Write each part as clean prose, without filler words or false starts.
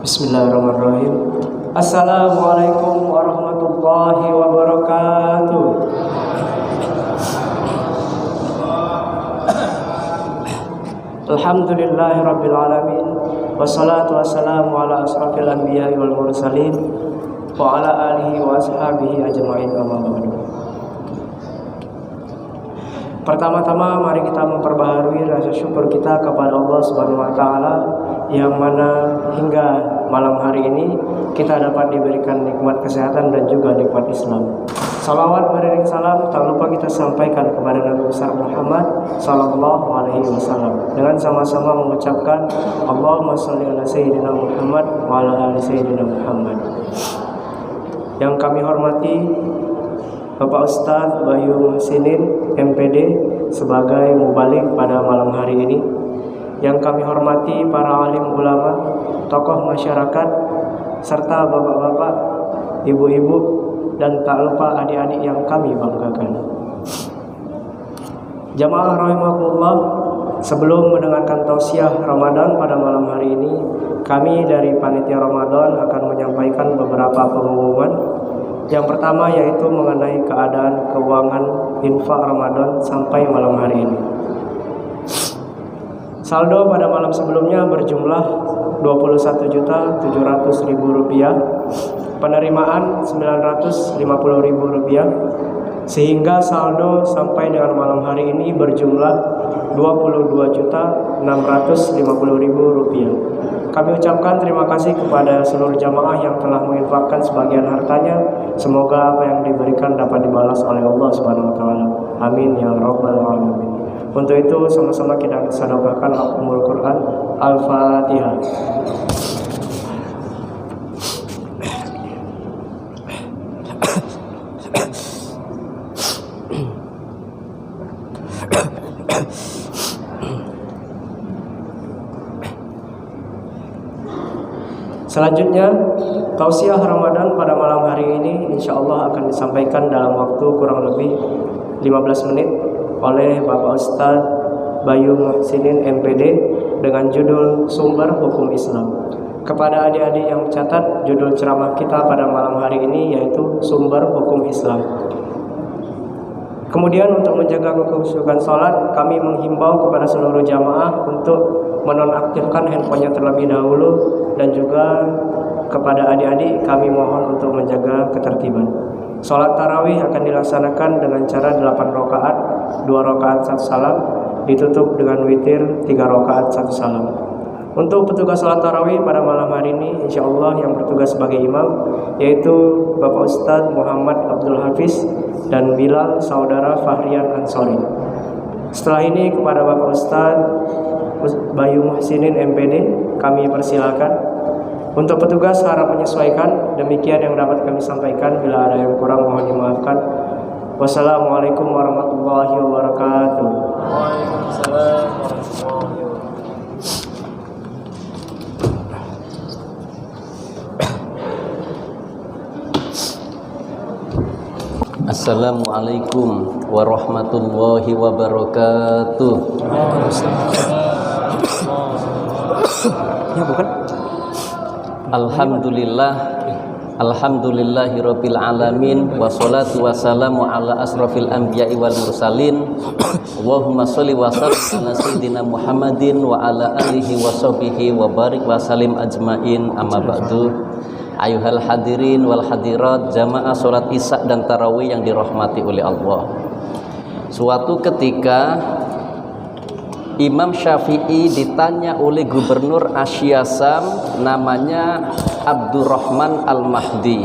Bismillahirrahmanirrahim. Assalamualaikum warahmatullahi wabarakatuh. Alhamdulillahirabbil alamin. Wassalatu wassalamu ala asrofil anbiya'i wal mursalin wa ala alihi wa ashabihi ajma'in, amma ba'du. Pertama-tama mari kita memperbaharui rasa syukur kita kepada Allah Subhanahu wa taala yang mana hingga malam hari ini kita dapat diberikan nikmat kesehatan dan juga nikmat Islam. Salawat beriring salam tak lupa kita sampaikan kepada Nabi besar Muhammad sallallahu alaihi wasallam dengan sama-sama mengucapkan Allahumma shalli ala sayyidina Muhammad wa ala ali sayyidina Muhammad. Yang kami hormati Bapak Ustadz Bayu Muhsinin MPD sebagai mubalik pada malam hari ini. Yang kami hormati para alim ulama, tokoh masyarakat, serta bapak-bapak, ibu-ibu, dan tak lupa adik-adik yang kami banggakan. Jamaah rahimakumullah, sebelum mendengarkan tausiah Ramadan pada malam hari ini, kami dari Panitia Ramadan akan menyampaikan beberapa pengumuman. Yang pertama yaitu mengenai keadaan keuangan infak Ramadan sampai malam hari ini. Saldo pada malam sebelumnya berjumlah Rp21.700.000, penerimaan Rp950.000, sehingga saldo sampai dengan malam hari ini berjumlah Rp22.650.000. Kami ucapkan terima kasih kepada seluruh jamaah yang telah menginfakkan sebagian hartanya. Semoga apa yang diberikan dapat dibalas oleh Allah Subhanahu wa taala. Amin ya rabbal alamin. Untuk itu sama-sama kita sedekahkan Ummul Quran Al-Fatihah. Selanjutnya, tausiah Ramadan pada malam hari ini insya Allah akan disampaikan dalam waktu kurang lebih 15 menit oleh Bapak Ustadz Bayu Muhsinin MPD dengan judul Sumber Hukum Islam. Kepada adik-adik yang mencatat, judul ceramah kita pada malam hari ini yaitu Sumber Hukum Islam. Kemudian untuk menjaga kekhusyukan sholat, kami menghimbau kepada seluruh jamaah untuk menonaktifkan handphonenya terlebih dahulu, dan juga kepada adik-adik kami mohon untuk menjaga ketertiban. Sholat tarawih akan dilaksanakan dengan cara 8 rakaat, 2 rakaat 1 salam, ditutup dengan witir 3 rakaat 1 salam. Untuk petugas sholat tarawih pada malam hari ini, insya Allah yang bertugas sebagai imam yaitu Bapak Ustadz Muhammad Abdul Hafiz dan Bilal Saudara Fahrian Ansori. Setelah ini kepada Bapak Ustadz Bayu Muhsinin MPD kami persilakan. Untuk petugas harap menyesuaikan. Demikian yang dapat kami sampaikan. Bila ada yang kurang mohon dimaafkan. Wassalamualaikum warahmatullahi wabarakatuh. Waalaikumsalam warahmatullahi wabarakatuh. Assalamualaikum warahmatullahi wabarakatuh. Ya bukan? Alhamdulillahirabbil alamin, wassalatu wassalamu ala asrofil anbiya'i wal mursalin. Allahumma sholli wa sallim ala sayyidina Muhammadin wa ala alihi wa sahbihi wa barik wa salim ajmain, amma ba'du. Ayuhal hadirin wal hadirat, jamaah salat isya dan tarawih yang dirahmati oleh Allah. Suatu ketika Imam Syafi'i ditanya oleh Gubernur Asia Sam, namanya Abdurrahman Al-Mahdi.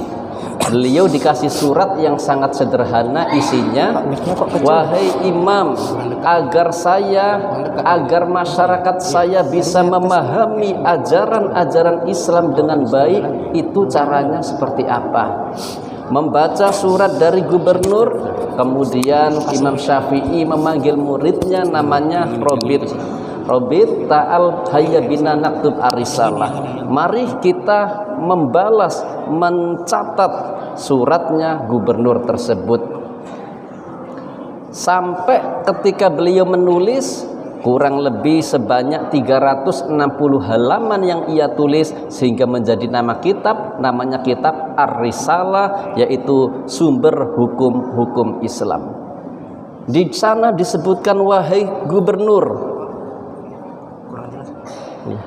Beliau dikasih surat yang sangat sederhana, isinya, wahai Imam, agar masyarakat saya bisa memahami ajaran-ajaran Islam dengan baik, itu caranya seperti apa? Membaca surat dari gubernur, kemudian Imam Syafi'i memanggil muridnya namanya Robit. Robit ta'al hayya bina naktub arisalah. Mari kita membalas, mencatat suratnya gubernur tersebut. Sampai ketika beliau menulis, kurang lebih sebanyak 360 halaman yang ia tulis sehingga menjadi nama kitab, namanya kitab Ar-Risalah, yaitu sumber hukum-hukum Islam. Di sana disebutkan, wahai gubernur, ya.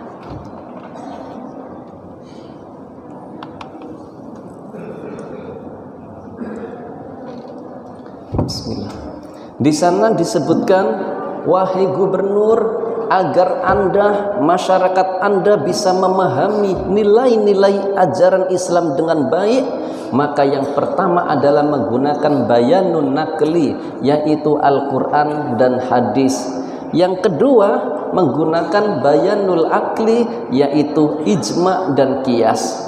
Bismillah. Di sana disebutkan, wahai gubernur, agar Anda, masyarakat Anda bisa memahami nilai-nilai ajaran Islam dengan baik, maka yang pertama adalah menggunakan bayanun nakli, yaitu Al-Quran dan hadis. Yang kedua, menggunakan bayanul akli, yaitu ijma dan qiyas.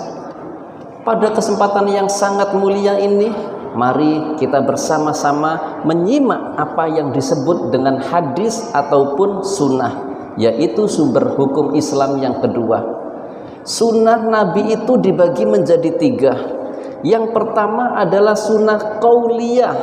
Pada kesempatan yang sangat mulia ini, mari kita bersama-sama menyimak apa yang disebut dengan hadis ataupun sunnah, yaitu sumber hukum Islam yang kedua. Sunnah Nabi itu dibagi menjadi 3. Yang pertama adalah sunnah qauliyah,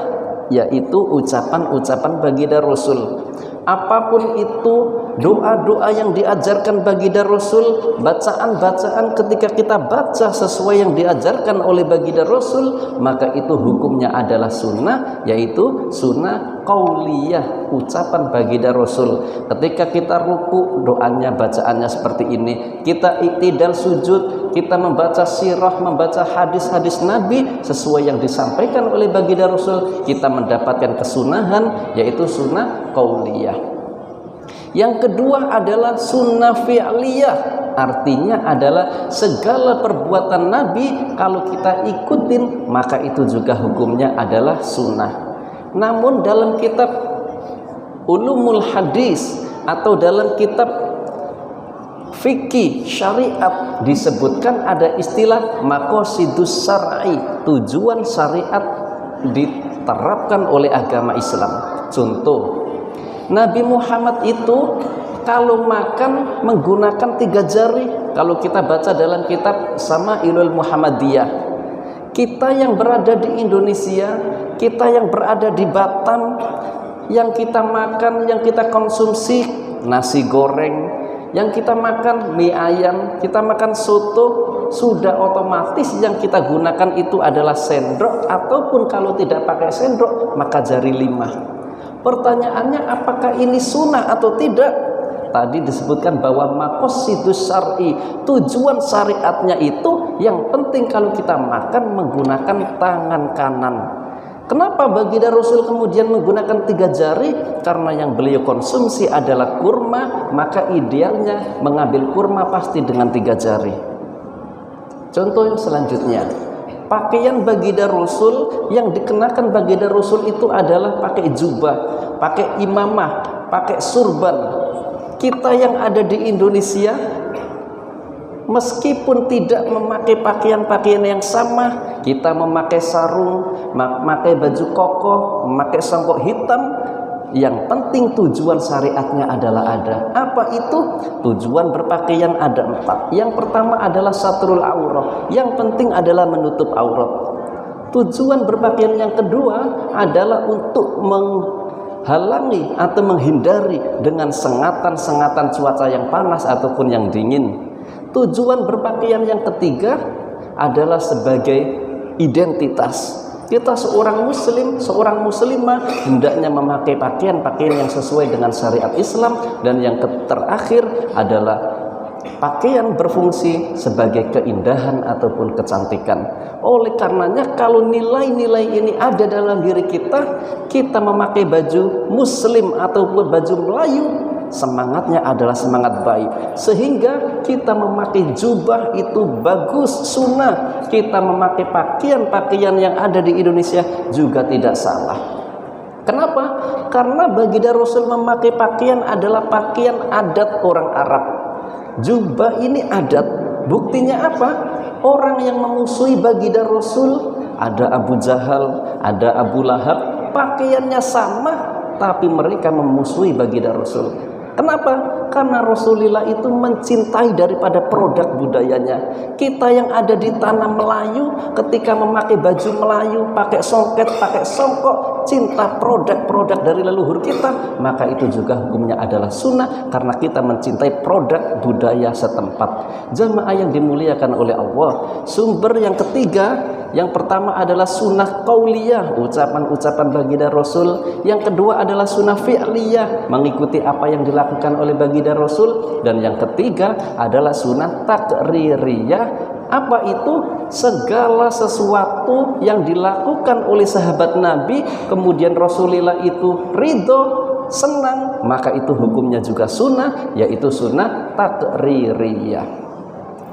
yaitu ucapan-ucapan baginda Rasul. Apapun itu, doa-doa yang diajarkan baginda Rasul, bacaan-bacaan ketika kita baca sesuai yang diajarkan oleh baginda Rasul, maka itu hukumnya adalah sunnah, yaitu sunnah qauliyah, ucapan baginda Rasul. Ketika kita ruku, doanya, bacaannya seperti ini. Kita i'tidal sujud, kita membaca sirah, membaca hadis-hadis Nabi sesuai yang disampaikan oleh baginda Rasul, kita mendapatkan kesunahan, yaitu sunnah qauliyah. Yang kedua adalah sunnah fi'liyah, artinya adalah segala perbuatan Nabi kalau kita ikutin, maka itu juga hukumnya adalah sunnah. Namun dalam kitab Ulumul Hadis atau dalam kitab fikih syariat disebutkan ada istilah maqasidus syar'i, tujuan syariat diterapkan oleh agama Islam. Contoh, Nabi Muhammad itu kalau makan menggunakan 3 jari. Kalau kita baca dalam kitab Sama'ilul Muhammadiyah, kita yang berada di Indonesia, kita yang berada di Batam, yang kita makan, yang kita konsumsi nasi goreng, yang kita makan mie ayam, kita makan soto, sudah otomatis yang kita gunakan itu adalah sendok, ataupun kalau tidak pakai sendok maka jari 5. Pertanyaannya, apakah ini sunnah atau tidak? Tadi disebutkan bahwa maqasidus syar'i, tujuan syariatnya itu yang penting kalau kita makan menggunakan tangan kanan. Kenapa baginda Rasul kemudian menggunakan 3 jari? Karena yang beliau konsumsi adalah kurma, maka idealnya mengambil kurma pasti dengan 3 jari. Contoh yang selanjutnya, pakaian baginda Rasul, yang dikenakan baginda Rasul itu adalah pakai jubah, pakai imamah, pakai surban. Kita yang ada di Indonesia, meskipun tidak memakai pakaian-pakaian yang sama, kita memakai sarung, memakai baju koko, memakai songkok hitam, yang penting tujuan syariatnya adalah ada. Apa itu? Tujuan berpakaian ada 4. Yang pertama adalah satrul aurat, yang penting adalah menutup aurat. Tujuan berpakaian yang kedua adalah untuk menghalangi atau menghindari dengan sengatan-sengatan cuaca yang panas ataupun yang dingin. Tujuan berpakaian yang ketiga adalah sebagai identitas. Kita seorang muslim, seorang muslimah hendaknya memakai pakaian-pakaian yang sesuai dengan syariat Islam. Dan yang terakhir adalah pakaian berfungsi sebagai keindahan ataupun kecantikan. Oleh karenanya, kalau nilai-nilai ini ada dalam diri kita, kita memakai baju muslim ataupun baju Melayu, semangatnya adalah semangat baik, sehingga kita memakai jubah itu bagus, sunnah. Kita memakai pakaian-pakaian yang ada di Indonesia juga tidak salah. Kenapa? Karena baginda Rasul memakai pakaian adalah pakaian adat orang Arab. Jubah ini adat. Buktinya apa? Orang yang memusuhi baginda Rasul, ada Abu Jahal, ada Abu Lahab, pakaiannya sama, tapi mereka memusuhi baginda Rasul. Kenapa? Karena Rasulullah itu mencintai daripada produk budayanya. Kita yang ada di tanah Melayu, ketika memakai baju Melayu, pakai songket, pakai songkok, cinta produk-produk dari leluhur kita, maka itu juga hukumnya adalah sunnah, karena kita mencintai produk budaya setempat. Jamaah yang dimuliakan oleh Allah, sumber yang ketiga, yang pertama adalah sunnah qauliyah, ucapan-ucapan baginda Rasul. Yang kedua adalah sunnah fi'liyah, mengikuti apa yang dilakukan oleh baginda Rasul. Dan yang ketiga adalah sunnah takririyah. Apa itu? Segala sesuatu yang dilakukan oleh sahabat Nabi, kemudian Rasulullah itu ridho, senang, maka itu hukumnya juga sunnah, yaitu sunnah takririyah.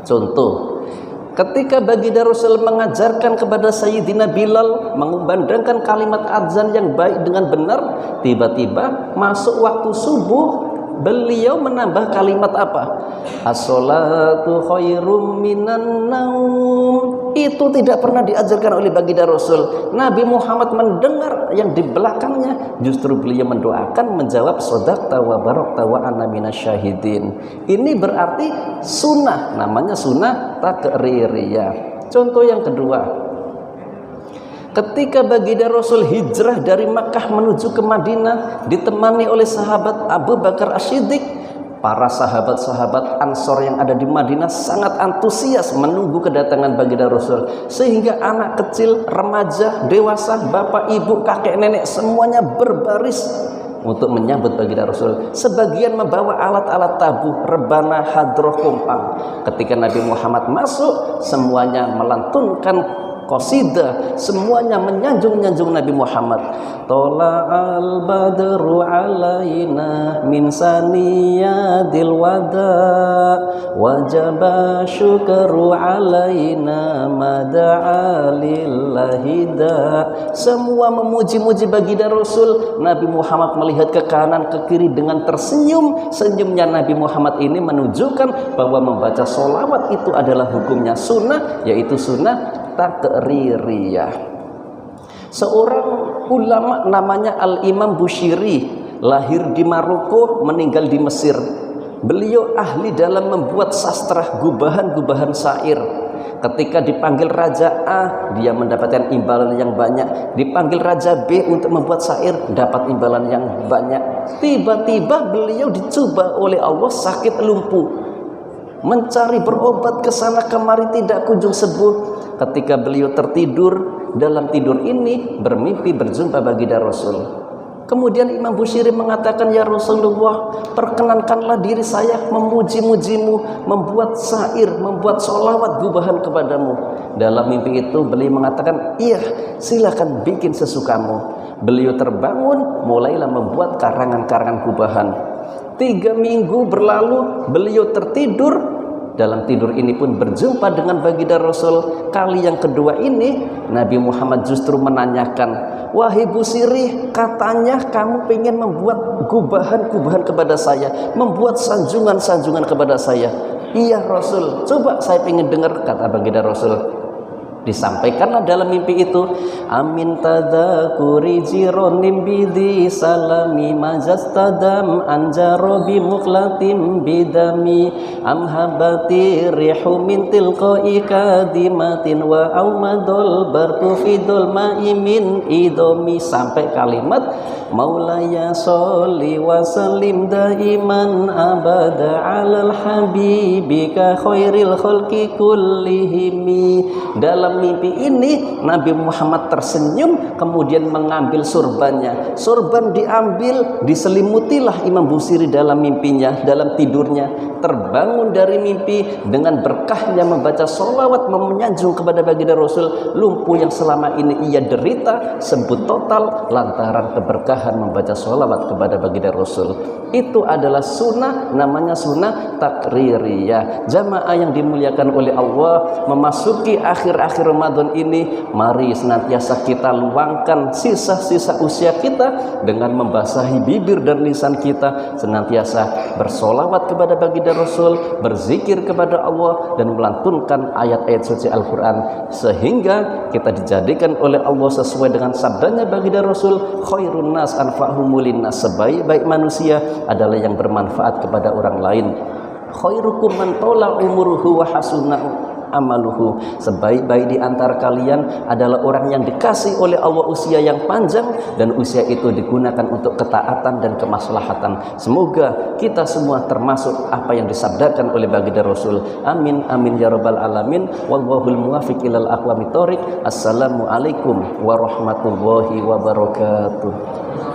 Contoh, ketika baginda Rasul mengajarkan kepada Sayyidina Bilal mengumandangkan kalimat azan yang baik dengan benar, tiba-tiba masuk waktu subuh, beliau menambah kalimat apa? As-salatu khairum minan naum. Itu tidak pernah diajarkan oleh baginda Rasul. Nabi Muhammad mendengar yang di belakangnya, justru beliau mendoakan, menjawab shadaqta wa barakta wa ana minasyahidin. Ini berarti sunnah, namanya sunnah takririyah. Contoh yang kedua, ketika baginda Rasul hijrah dari Makkah menuju ke Madinah, ditemani oleh sahabat Abu Bakar As-Siddiq, para sahabat-sahabat Ansor yang ada di Madinah sangat antusias menunggu kedatangan baginda Rasul, sehingga anak kecil, remaja, dewasa, bapak, ibu, kakek, nenek, semuanya berbaris untuk menyambut baginda Rasul. Sebagian membawa alat-alat tabuh, rebana, hadroh, kompang. Ketika Nabi Muhammad masuk, semuanya melantunkan qasidah, semuanya menyanjung-nyanjung Nabi Muhammad. Tola'al badru alaina min saniyadil wada, wajaba syukru alaina mada'a lillahida. Semua memuji-muji baginda Rasul. Nabi Muhammad melihat ke kanan ke kiri dengan tersenyum. Senyumnya Nabi Muhammad ini menunjukkan bahwa membaca sholawat itu adalah hukumnya sunnah, yaitu sunnah takririyah. Seorang ulama namanya Al-Imam Bushiri, lahir di Maroko, meninggal di Mesir. Beliau ahli dalam membuat sastra, gubahan-gubahan syair. Ketika dipanggil Raja A, dia mendapatkan imbalan yang banyak. Dipanggil Raja B untuk membuat syair, dapat imbalan yang banyak. Tiba-tiba beliau dicoba oleh Allah sakit lumpuh, mencari berobat ke sana kemari tidak kunjung sembuh. Ketika beliau tertidur, dalam tidur ini bermimpi berjumpa baginda Rasul. Kemudian Imam Bushiri mengatakan, ya Rasulullah, perkenankanlah diri saya memuji-mujimu, membuat syair, membuat sholawat gubahan kepadamu. Dalam mimpi itu beliau mengatakan, iya, silakan bikin sesukamu. Beliau terbangun, mulailah membuat karangan-karangan gubahan. 3 minggu berlalu, beliau tertidur. Dalam tidur ini pun berjumpa dengan baginda Rasul. Kali yang kedua ini Nabi Muhammad justru menanyakan, wahai Bushiri, katanya kamu ingin membuat gubahan-gubahan kepada saya, membuat sanjungan-sanjungan kepada saya. Iya Rasul, coba saya ingin dengar, kata baginda Rasul. Disampaikanlah dalam mimpi itu, amin tadakuri jironim bidi salami majastadam anjarobi muklatim bidami amhabati rihu min tilqai kadimatin wa aumadol barkufidol maimin idomi, sampai kalimat maulaya sholli wa sallim daiman abada alal habibika khairil khalqi kullihimi. Dalam mimpi ini Nabi Muhammad tersenyum, kemudian mengambil surbannya. Surban diambil, diselimutilah Imam Bushiri dalam mimpinya, dalam tidurnya. Terbangun dari mimpi dengan berkahnya membaca sholawat, menyanjung kepada baginda Rasul. Lumpuh yang selama ini ia derita sembuh total lantaran keberkahan membaca sholawat kepada baginda Rasul. Itu adalah sunnah, namanya sunnah takririyah. Jamaah yang dimuliakan oleh Allah, memasuki akhir-akhir akhir Ramadan ini, mari senantiasa kita luangkan sisa-sisa usia kita dengan membasahi bibir dan lisan kita, senantiasa bersolawat kepada baginda Rasul, berzikir kepada Allah, dan melantunkan ayat-ayat suci Al-Quran, sehingga kita dijadikan oleh Allah sesuai dengan sabdanya baginda Rasul, khairun nas anfa'humul linnas, sebaik-baik manusia adalah yang bermanfaat kepada orang lain. Khairukum man tala umuruhu wa hasuna amaluhu, sebaik-baik di antara kalian adalah orang yang dikasih oleh Allah usia yang panjang dan usia itu digunakan untuk ketaatan dan kemaslahatan. Semoga kita semua termasuk apa yang disabdakan oleh baginda Rasul. Amin amin ya rabbal alamin. Wallahul muwaffiq ilal aqwamit thoriq. Assalamualaikum warahmatullahi wabarakatuh.